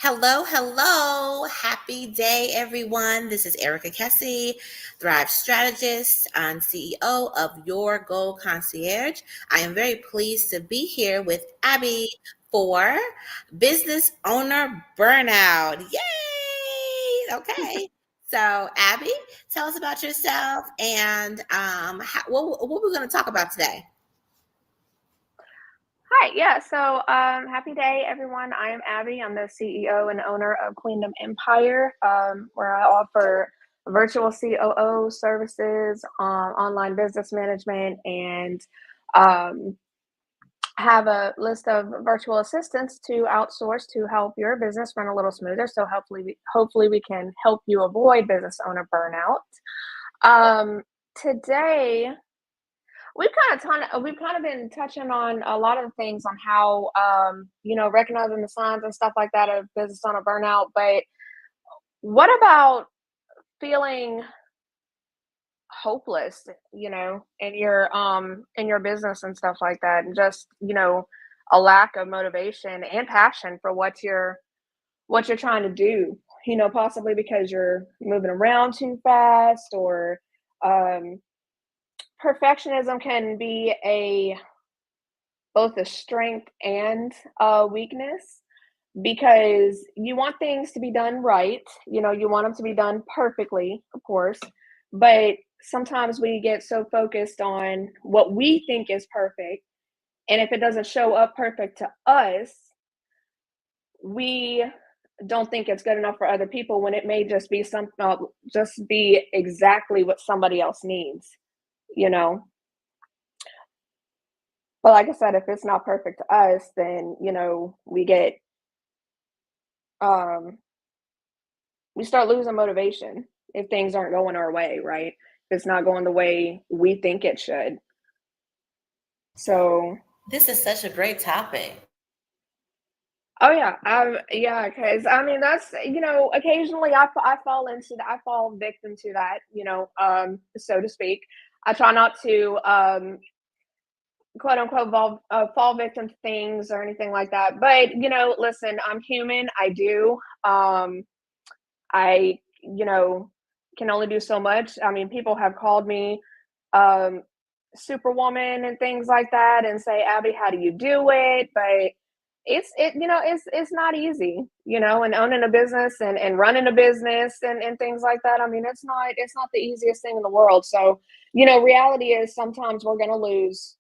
Hello, hello. Happy day, everyone. This is Erica Kessie, Thrive Strategist and CEO of Your Goal Concierge. I am very pleased to be here with Abby for Business Owner Burnout. Yay! Okay. So, Abby, tell us about yourself and what we're going to talk about today. Hi, yeah. Happy day, everyone. I am Abby. I'm the CEO and owner of Queendom Empire, where I offer virtual COO services, online business management, and um, have a list of virtual assistants to outsource to help your business run a little smoother. So hopefully we can help you avoid business owner burnout. Today we've kind of been touching on a lot of things on how recognizing the signs and stuff like that of business owner burnout. But what about feeling hopeless, in your business and stuff like that, and just a lack of motivation and passion for what you're trying to do. Possibly because you're moving around too fast, or um, perfectionism can be a both a strength and a weakness, because you want things to be done right. You want them to be done perfectly, of course, but sometimes we get so focused on what we think is perfect, and if it doesn't show up perfect to us, we don't think it's good enough for other people, when it may just be just be exactly what somebody else needs, you know but like I said, if it's not perfect to us, then um we start losing motivation if things aren't going our way, right? If it's not going the way we think it should. So, This is such a great topic. oh yeah, yeah, because I mean that's occasionally I fall into that, I fall victim to that, so to speak. I try not to quote unquote fall victim to things or anything like that. But listen, I'm human. I can only do so much. I mean, people have called me um, superwoman and things like that, and say, Abby, how do you do it? But it's not easy, and owning a business and running a business and things like that. I mean, it's not the easiest thing in the world. So, reality is sometimes we're gonna lose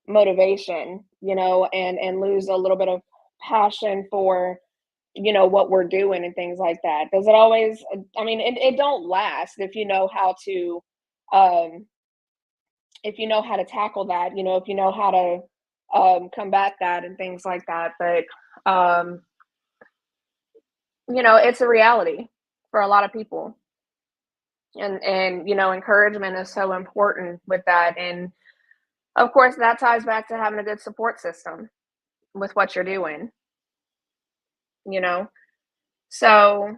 motivation, and lose a little bit of passion for what we're doing and things like that. Does it always? I mean, it don't last if you know how to um tackle that, if you know how to combat that and things like that. But um it's a reality for a lot of people, and encouragement is so important with that. And of course that ties back to having a good support system with what you're doing, you know so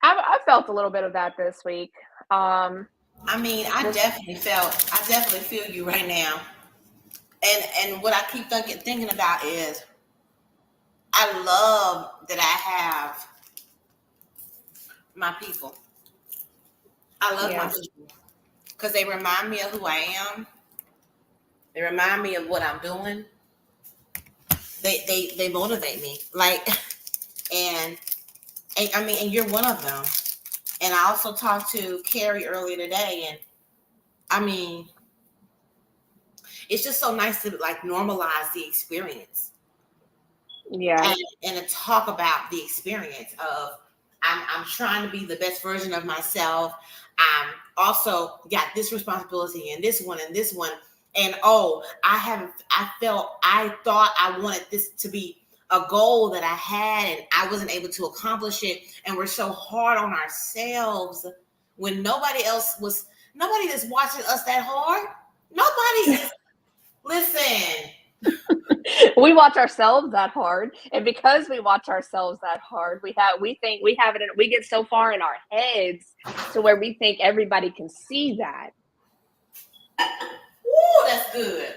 I felt a little bit of that this week. um I mean, this I definitely feel you right now. And what I keep thinking about is I love that I have my people. I love my Yeah. people because they remind me of who I am. They remind me of what I'm doing. They motivate me. Like and, and I mean, and you're one of them. And I also talked to Carrie earlier today, and I mean, it's just so nice to like normalize the experience Yeah. and, and to talk about the experience of I'm trying to be the best version of myself. I'm also got this responsibility and this one. And oh, I thought I wanted this to be a goal that I had and I wasn't able to accomplish it. And we're so hard on ourselves when nobody is watching us that hard. Nobody is, listen. We watch ourselves that hard, and because we watch ourselves that hard, we think we have it in, we get so far in our heads to where we think everybody can see that. Woo, that's good.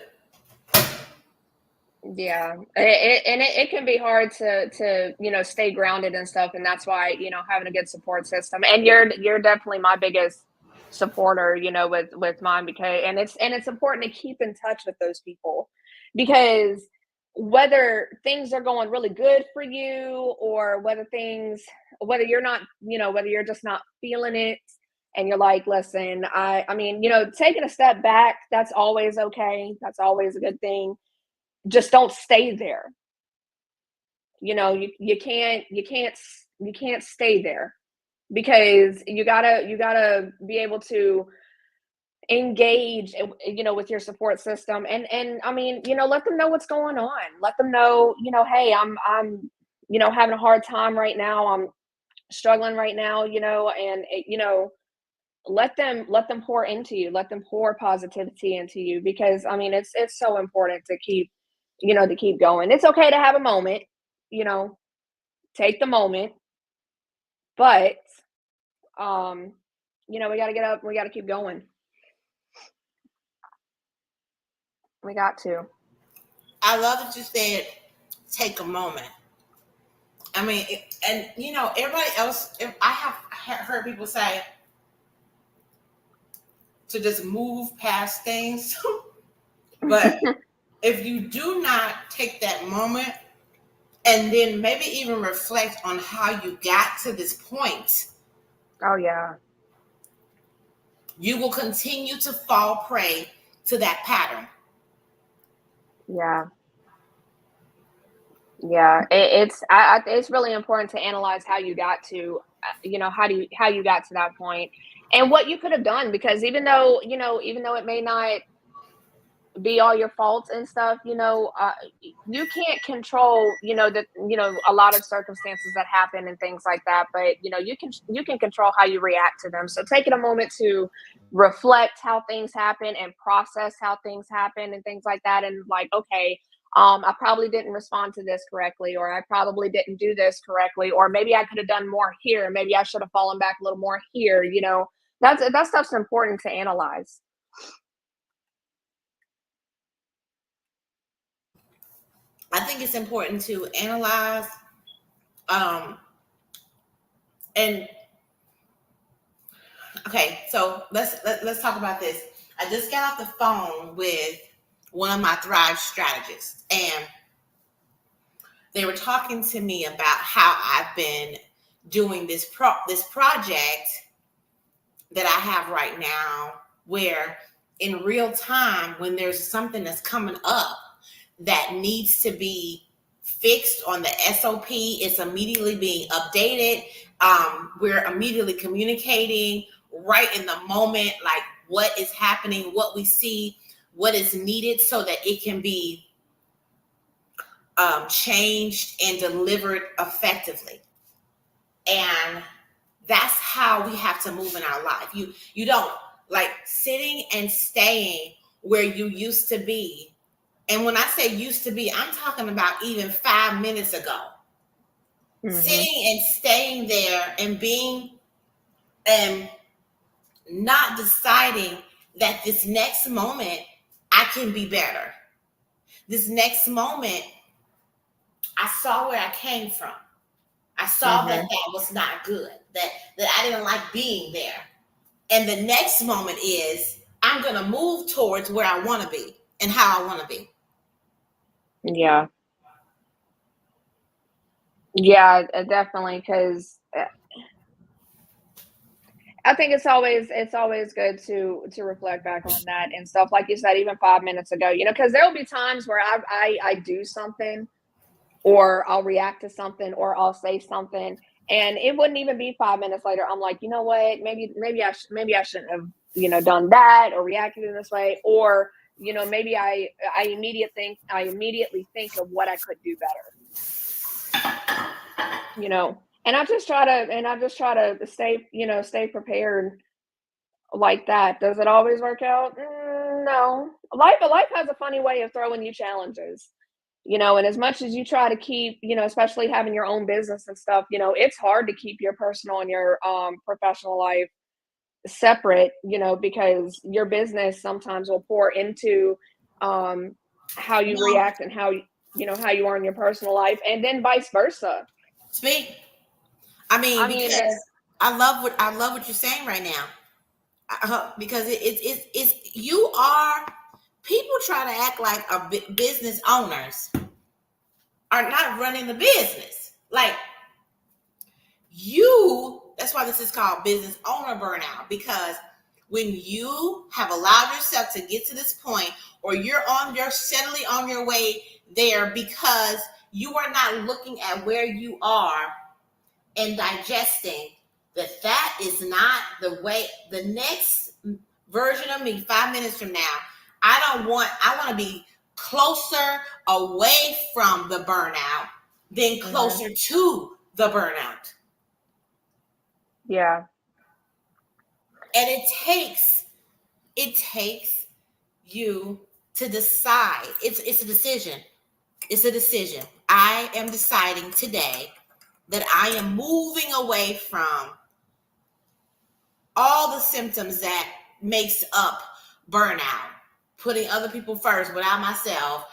Yeah, it can be hard to stay grounded and stuff, and that's why having a good support system. And you're definitely my biggest supporter, with mine, because and it's important to keep in touch with those people, because whether things are going really good for you, or whether you're not, whether you're just not feeling it, and you're like, listen, I mean, taking a step back, that's always okay. That's always a good thing. Just don't stay there. You can't stay there, because you gotta be able to engage, with your support system, and I mean, let them know what's going on. Let them know, hey, I'm having a hard time right now. I'm struggling right now, and let them pour into you. Let them pour positivity into you, because I mean, it's so important to keep going. It's okay to have a moment, you know, take the moment, but um, we got to get up. We got to keep going. We got to. I love that you said take a moment. I mean, and everybody else. If I have heard people say to just move past things, but if you do not take that moment and then maybe even reflect on how you got to this point, Oh yeah, you will continue to fall prey to that pattern. yeah, yeah. It's really important to analyze how you got to, how you got to that point, and what you could have done, because even though it may not be all your faults and stuff, you can't control, a lot of circumstances that happen and things like that, but you can control how you react to them. So taking a moment to reflect how things happen and process how things happen and things like that, and like, okay, I probably didn't respond to this correctly, or I probably didn't do this correctly, or maybe I could have done more here, maybe I should have fallen back a little more here. That stuff's important to analyze. I think it's important to analyze, um, and okay, so let's talk about this. I just got off the phone with one of my Thrive strategists, and they were talking to me about how I've been doing this project that I have right now, where in real time, when there's something that's coming up that needs to be fixed on the SOP, it's immediately being updated. We're immediately communicating right in the moment, like what is happening, what we see, what is needed, so that it can be changed and delivered effectively. And that's how we have to move in our life. You don't, like, sitting and staying where you used to be. And when I say used to be, I'm talking about even 5 minutes ago. Hmm. Sitting and staying there and being, and not deciding that this next moment I can be better. This next moment, I saw where I came from. I saw that Hmm. that was not good. That I didn't like being there. And the next moment is I'm going to move towards where I want to be and how I want to be. Yeah. Yeah, definitely. Because I think it's always good to reflect back on that and stuff, like you said, even 5 minutes ago. Because there will be times where I do something, or I'll react to something, or I'll say something, and it wouldn't even be 5 minutes later. I'm like, you know what? Maybe I shouldn't have done that or reacted in this way, or maybe I immediately think of what I could do better. And I just try to stay prepared like that. Does it always work out? No. Life has a funny way of throwing you challenges. And as much as you try to keep, especially having your own business and stuff, it's hard to keep your personal and your professional life separate, because your business sometimes will pour into um how you No, react and how you. how you are in your personal life, and then vice versa. Speak. I mean, I mean, because I love what you're saying right now. Because it's you are people try to act like business owners are not running the business. Like that's why this is called business owner burnout, because when you have allowed yourself to get to this point, or you're steadily on your way there, because you are not looking at where you are and digesting that is not the way. The next version of me 5 minutes from now, I want to be closer away from the burnout than closer to the burnout. yeah, And it takes you to decide. It's a decision. It's a decision. I am deciding today that I am moving away from all the symptoms that makes up burnout, putting other people first without myself,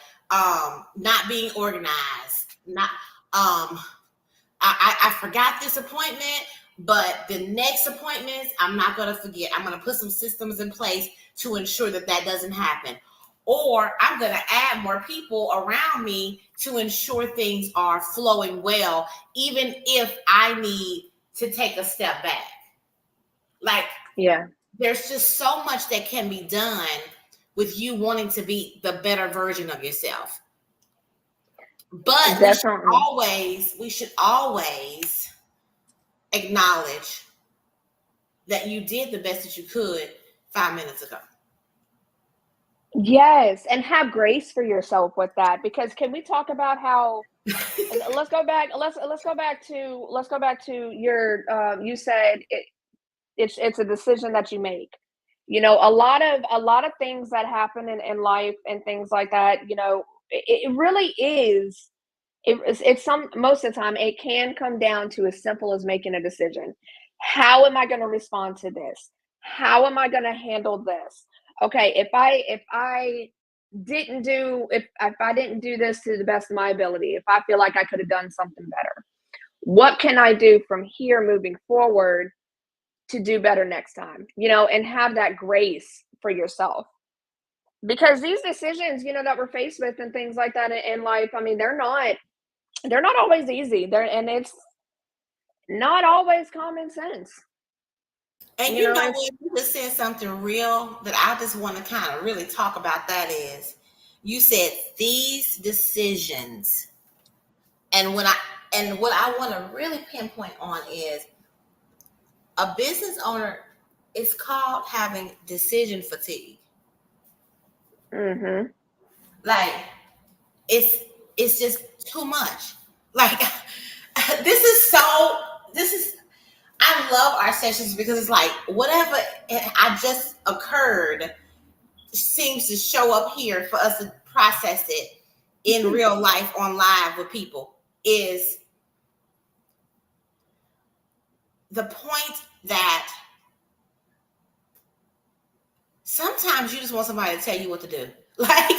not being organized, not I forgot this appointment, but the next appointments I'm not going to forget. I'm going to put some systems in place to ensure that doesn't happen. Or I'm going to add more people around me to ensure things are flowing well, even if I need to take a step back. Like, yeah, there's just so much that can be done with you wanting to be the better version of yourself. But definitely. we should always acknowledge that you did the best that you could 5 minutes ago. Yes, and have grace for yourself with that, because can we talk about how let's go back to your you said it's a decision that you make. A lot of things that happen in life and things like that, it really is. It's some most of the time it can come down to as simple as making a decision. How am I going to respond to this? How am I going to handle this? Okay, if I didn't do this to the best of my ability, if I feel like I could have done something better, what can I do from here moving forward to do better next time? And have that grace for yourself, because these decisions, that we're faced with and things like that in life, I mean, they're not always easy. And it's not always common sense. And It's what, you just said something real that I just want to kind of really talk about. That is, you said these decisions, and what I want to really pinpoint on is a business owner is called having decision fatigue. mhm. Like, it's just too much. Like, this is so this is I love our sessions because it's like whatever I just occurred seems to show up here for us to process it in real life on live with people. Is the point that sometimes you just want somebody to tell you what to do. Like,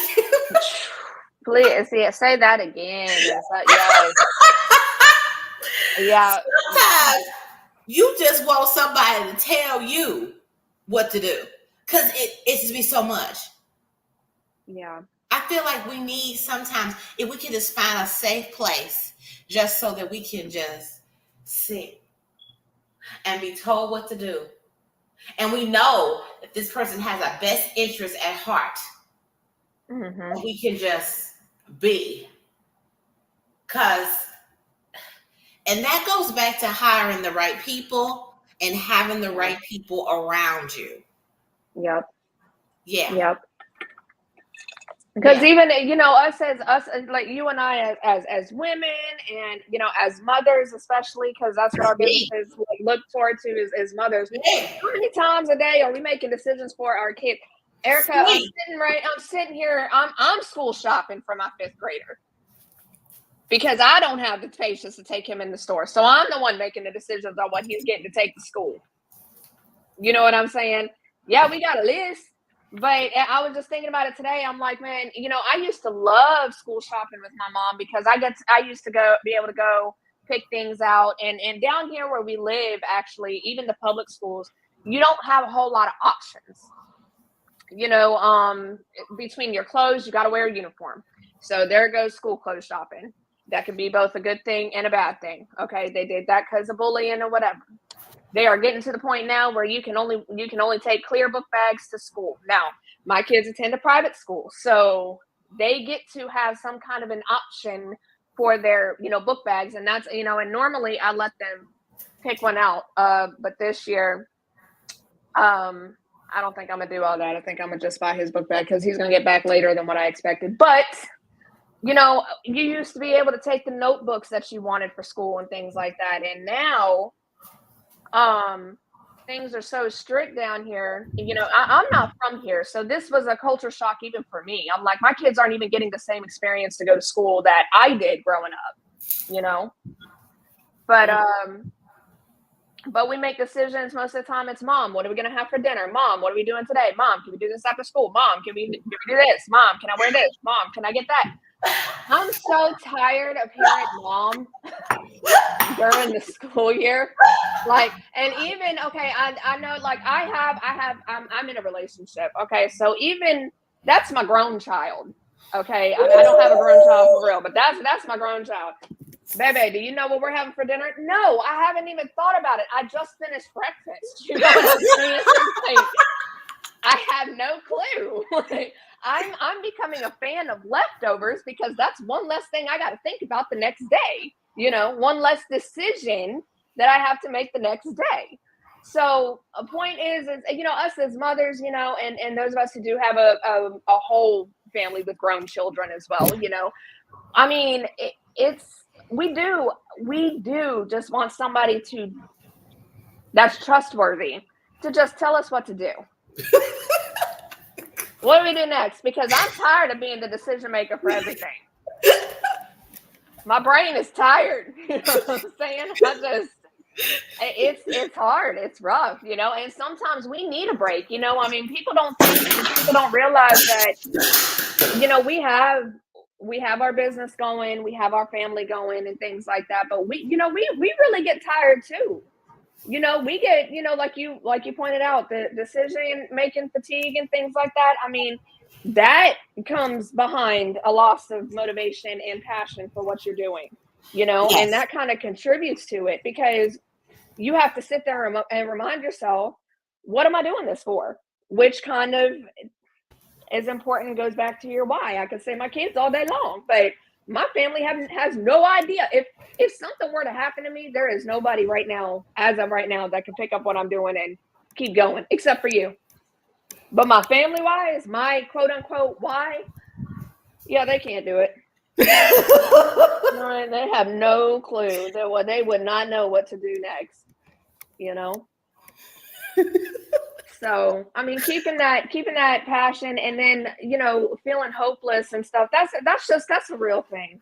Please, yeah, say that again. Yes. Yeah. sometimes you just want somebody to tell you what to do because it just be so much. Yeah. I feel like we need sometimes, if we can just find a safe place just so that we can just sit and be told what to do. And we know that this person has our best interest at heart. Mhm. And we can just be. And that goes back to hiring the right people and having the right people around you. Yep. Yeah. Yep. Because Yeah. even us like you and I as women, and as mothers especially, because that's what our businesses look toward to is mothers. Yeah. How many times a day are we making decisions for our kids? Erica, I'm sitting here, I'm school shopping for my 5th grader because I don't have the patience to take him in the store. So I'm the one making the decisions on what he's getting to take to school. You know what I'm saying? Yeah, we got a list. But I was just thinking about it today. I'm like, man, I used to love school shopping with my mom because I used to be able to go pick things out. And down here where we live, actually, even the public schools, you don't have a whole lot of options. Between your clothes, you got to wear a uniform. So there goes school clothes shopping. That can be both a good thing and a bad thing. Okay, they did that because of bullying or whatever. They are getting to the point now where you can only take clear book bags to school. Now, my kids attend a private school, so they get to have some kind of an option for their book bags, and that's and normally I let them pick one out. But this year, I don't think I'm gonna do all that. I think I'm gonna just buy his book bag because he's gonna get back later than what I expected. But you used to be able to take the notebooks that you wanted for school and things like that, and now things are so strict down here. I'm not from here, so this was a culture shock even for me. I'm like, my kids aren't even getting the same experience to go to school that I did growing up. But we make decisions most of the time. It's, mom, what are we going to have for dinner? Mom, what are we doing today? Mom, can we do this after school? Mom, can we do this? Mom, can I wear this? Mom, can I get that? I'm so tired of hearing mom during the school year. Like, and even, okay, I know, like, I'm in a relationship. Okay. So even that's my grown child. Okay. I don't have a grown child for real, but that's my grown child. Baby, do you know what we're having for dinner? No, I haven't even thought about it. I just finished breakfast. You know what I'm saying? Like, I have no clue. Like, I'm becoming a fan of leftovers because that's one less thing I got to think about the next day. One less decision that I have to make the next day. So a point is us as mothers, and those of us who do have a whole family with grown children as well, I mean, we do just want somebody that's trustworthy to just tell us what to do. What do we do next? Because I'm tired of being the decision maker for everything. My brain is tired. You know what I'm saying? It's hard. It's rough, and sometimes we need a break. I mean, people don't realize that, we have our business going, we have our family going and things like that. But we really get tired too. We get, like you pointed out, the decision making fatigue and things like that. I mean, that comes behind a loss of motivation and passion for what you're doing, Yes. and that kind of contributes to it because you have to sit there and remind yourself, what am I doing this for? Which kind of is important, goes back to your why. I could say my kids all day long, but my family has no idea. If something were to happen to me, there is nobody right now, as of right now, that can pick up what I'm doing and keep going, except for you. But my family wise, my quote unquote why, yeah, they can't do it. They have no clue. They would not know what to do next. So, I mean, keeping that passion, and then, feeling hopeless and stuff, that's a real thing,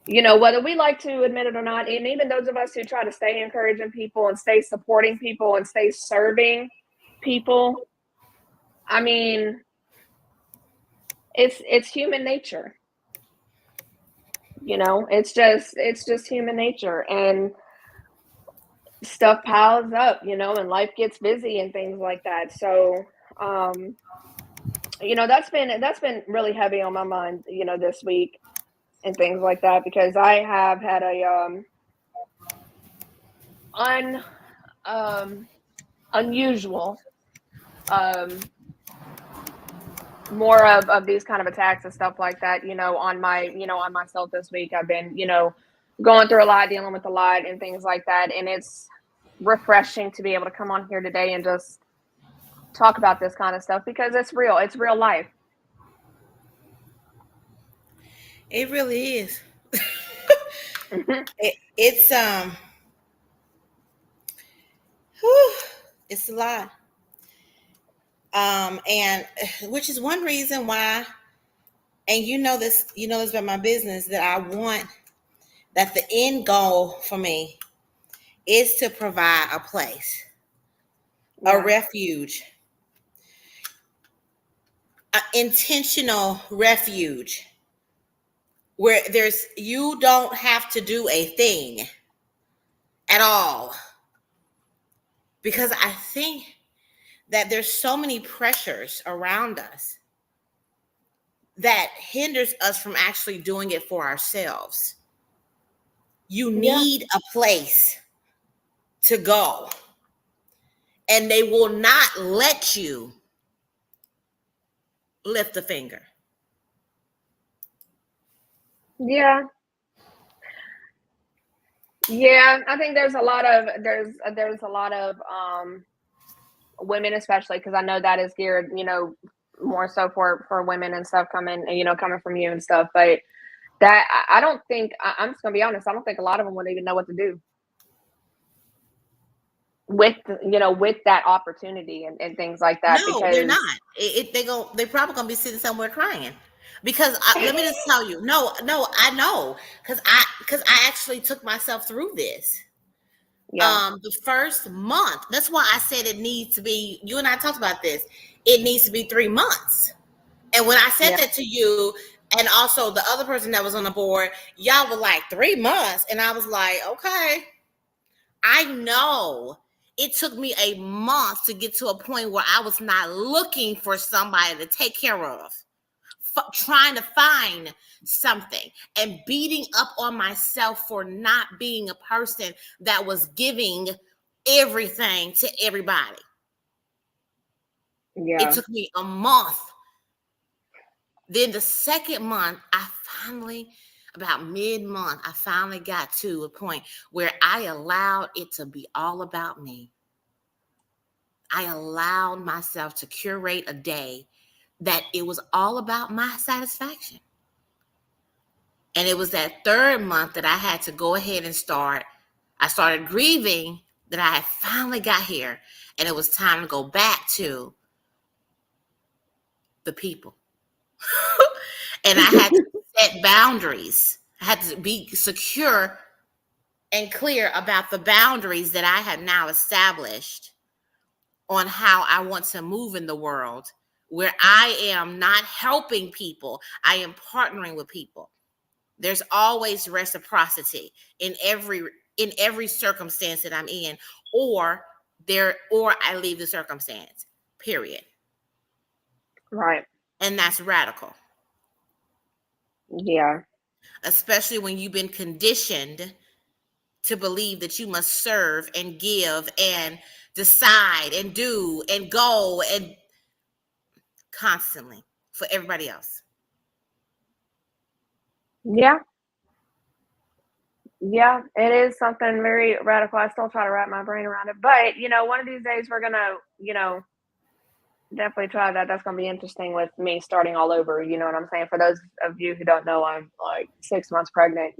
whether we like to admit it or not. And even those of us who try to stay encouraging people and stay supporting people and stay serving people, I mean, it's human nature. It's just human nature, and stuff piles up, and life gets busy and things like that. So, that's been really heavy on my mind, this week and things like that, because I have had a unusual more of these kind of attacks and stuff like that, on myself this week. I've been, going through a lot, dealing with a lot and things like that. And it's refreshing to be able to come on here today and just talk about this kind of stuff because it's real life. It really is. Mm-hmm. It's it's a lot. And which is one reason why, and you know this about my business, that I want that the end goal for me is to provide a place, a refuge. intentional refuge where you don't have to do a thing at all, because I think that there's so many pressures around us that hinders us from actually doing it for ourselves. You Yeah. need a place to go, and they will not let you lift a finger. Yeah. Yeah, I think there's a lot of women, especially because I know that is geared, more so for women and stuff coming, coming from you and stuff. But that I don't think I'm just gonna be honest. I don't think a lot of them would even know what to do with with that opportunity and things like that No, they're because not. They probably gonna be sitting somewhere crying, because let me just tell you, no, I know, because I actually took myself through this. yeah, The first month, that's why I said it needs to be. You and I talked about this. It needs to be 3 months. And when I said yeah, that to you, and also the other person that was on the board, y'all were like 3 months, and I was like, okay. I know it took me a month to get to a point where I was not looking for somebody to take care of, trying to find something and beating up on myself for not being a person that was giving everything to everybody. It yeah, took me a month. Then the second month, about mid-month, I finally got to a point where I allowed it to be all about me. I allowed myself to curate a day that it was all about my satisfaction. And it was that third month that I had to go ahead and I started grieving that I had finally got here. And it was time to go back to the people. And I had to set boundaries. I had to be secure and clear about the boundaries that I had now established on how I want to move in the world, where I am not helping people, I am partnering with people. There's always reciprocity in every circumstance that I'm in, or I leave the circumstance. Period. right, And that's radical, yeah, especially when you've been conditioned to believe that you must serve and give and decide and do and go and constantly for everybody else. yeah, yeah. It is something very radical. I still try to wrap my brain around it, but one of these days we're gonna, definitely try that. That's gonna be interesting with me starting all over. You know what I'm saying? For those of you who don't know, I'm like 6 months pregnant.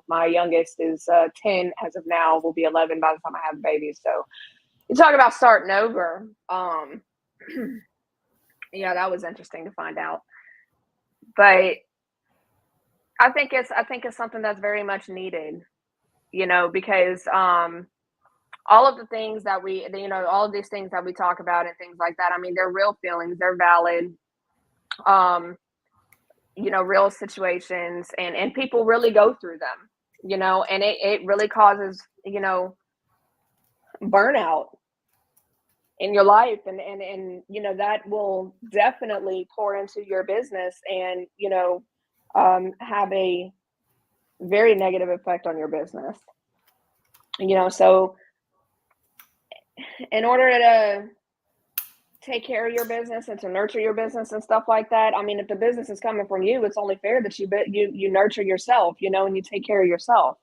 My youngest is 10 as of now. Will be 11 by the time I have a baby. So you talk about starting over. Yeah, that was interesting to find out. But I think it's something that's very much needed. Because all of the things that all of these things that we talk about and things like that. I mean, they're real feelings. They're valid. Um, real situations and people really go through them, and it really causes, burnout in your life and that will definitely pour into your business and, have a very negative effect on your business. So in order to take care of your business and to nurture your business and stuff like that. I mean, if the business is coming from you, it's only fair that you nurture yourself, and you take care of yourself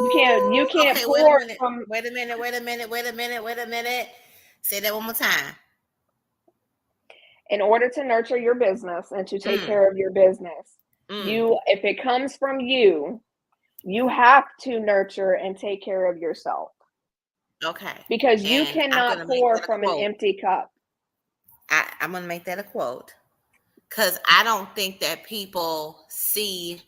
because you Ooh, can't okay, wait a pour minute. from Wait a minute. Wait a minute. Wait a minute. Wait a minute. Say that one more time. in order to nurture your business and to take Mm, care of your business. mm. You if it comes from you, you have to nurture and take care of yourself Okay. because you And I'm cannot gonna make pour that a from an quote. empty cup. I'm gonna make that a quote because I don't think that people see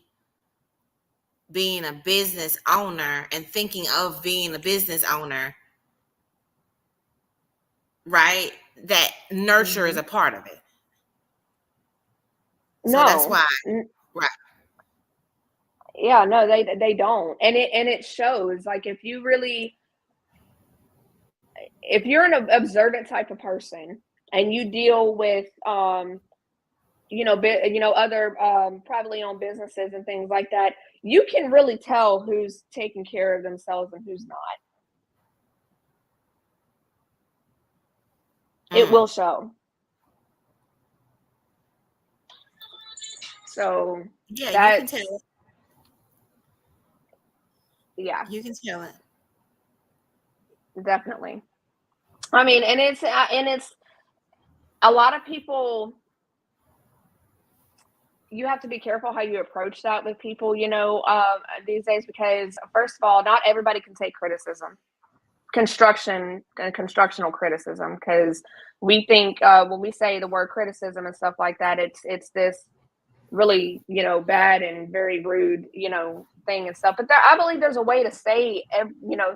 being a business owner and thinking of being a business owner, right? That nurture is Mhm. a part of it. So that's No. why, right? Yeah, no, they don't. And it shows. Like if you really, if you're an observant type of person and you deal with other privately owned businesses and things like that, you can really tell who's taking care of themselves and who's not. It Mm. will show. So Yeah, you can tell that's, it. yeah, You can tell it. definitely. I mean, and it's a lot of people, you have to be careful how you approach that with people, these days, because first of all, not everybody can take criticism, constructional criticism, because we think when we say the word criticism and stuff like that, it's this really bad and very rude thing and stuff. But I believe there's a way to say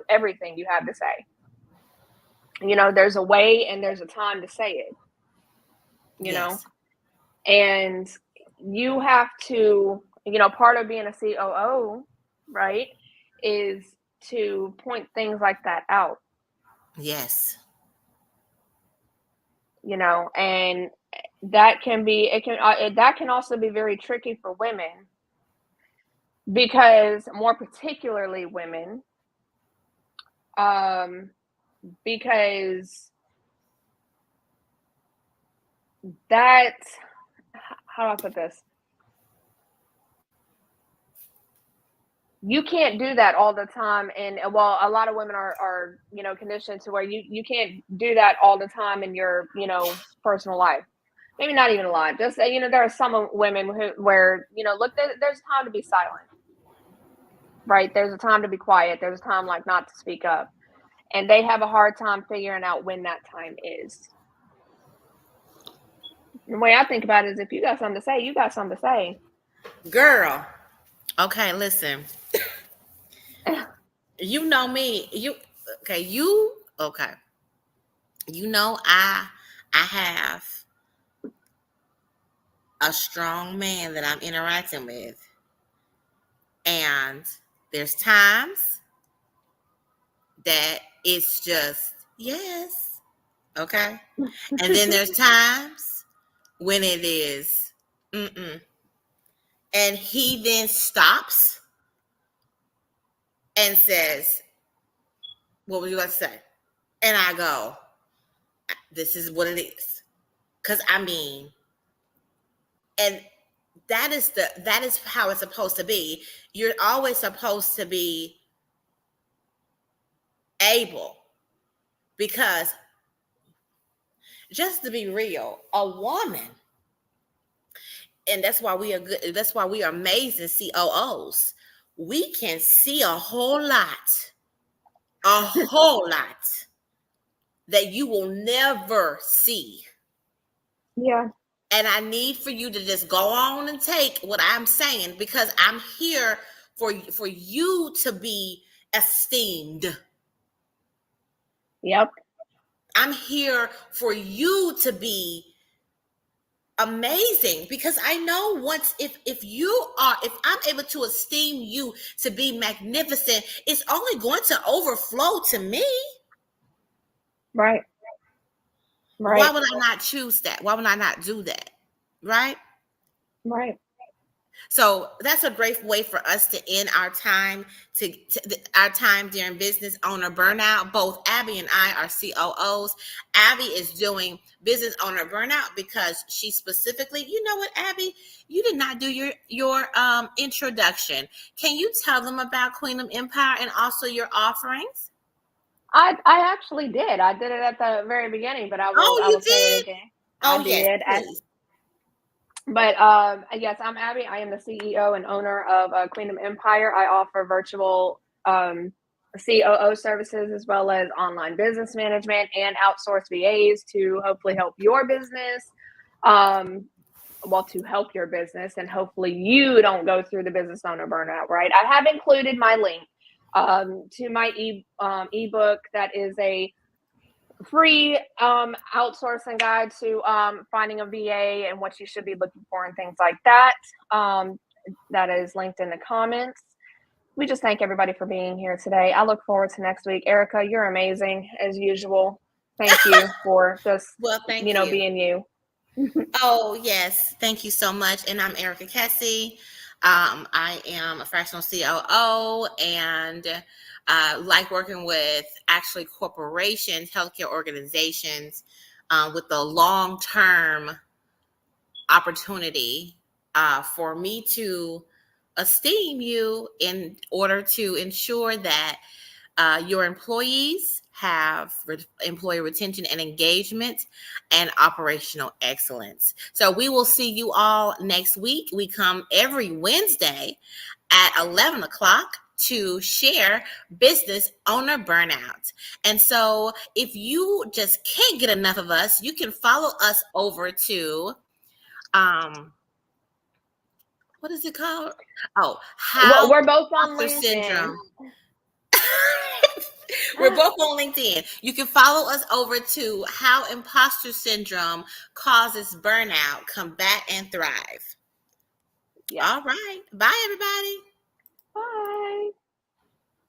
everything you have to say. There's a way and there's a time to say it. You know, Yes. and you have to, part of being a COO, right, is to point things like that out. Yes. And that can be, that can also be very tricky for women, because more particularly women, because that, how do I put this? You can't do that all the time. And well, a lot of women are conditioned to where you can't do that all the time in your personal life. Maybe not even a lot. Just there are some women where look, there's time to be silent, right? There's a time to be quiet. There's a time like not to speak up, and they have a hard time figuring out when that time is. The way I think about it is, if you got something to say, you got something to say. Girl. Okay, listen. You know me. Okay. I have a strong man that I'm interacting with. And there's times that it's just yes. Okay. And then there's times when it is mm-mm. And he then stops and says, "What would you like to say?" And I go, "This is what it is." Because I mean, and that is how it's supposed to be. You're always supposed to be able, because just to be real, a woman, and that's why we are good. That's why we are amazing COOs. We can see a whole lot that you will never see. Yeah. And I need for you to just go on and take what I'm saying, because I'm here for you to be esteemed. Yep. I'm here for you to be amazing, because I know once if I'm able to esteem you to be magnificent, it's only going to overflow to me. Right. Why Right. would I not choose that? Why would I not do that? Right? Right. So that's a great way for us to end our time our time during business owner burnout. Both Abby and I are COOs. Abby is doing business owner burnout because she specifically, you know what, Abby, you did not do your introduction. Can you tell them about Queendom Empire and also your offerings? I actually did. I did it at the very beginning, but Oh, I you will say it did? again. I Oh, yes, did. please. But yes, I'm Abby. I am the CEO and owner of Queendom Empire. I offer virtual COO services, as well as online business management and outsource VAs to hopefully help your business. To help your business, and hopefully you don't go through the business owner burnout, right? I have included my link to my ebook that is a free outsourcing guide to finding a VA and what you should be looking for and things like that. That is linked in the comments. We just thank everybody for being here today. I look forward to next week. Erica, you're amazing as usual. Thank you for just, Well, thank you. being you. Oh, yes. Thank you so much. And I'm Erica Kessie. I am a fractional COO and like working with actually corporations, healthcare organizations with the long term opportunity for me to esteem you in order to ensure that your employees have employee retention and engagement and operational excellence. So we will see you all next week. We come every Wednesday at 11 o'clock to share business owner burnout. And so if you just can't get enough of us, you can follow us over to what is it called? Oh, Well, how we're both on imposter LinkedIn. syndrome. We're both on LinkedIn. You can follow us over to How Imposter Syndrome Causes Burnout, Combat and Thrive. Yes. All right. Bye, everybody. Bye.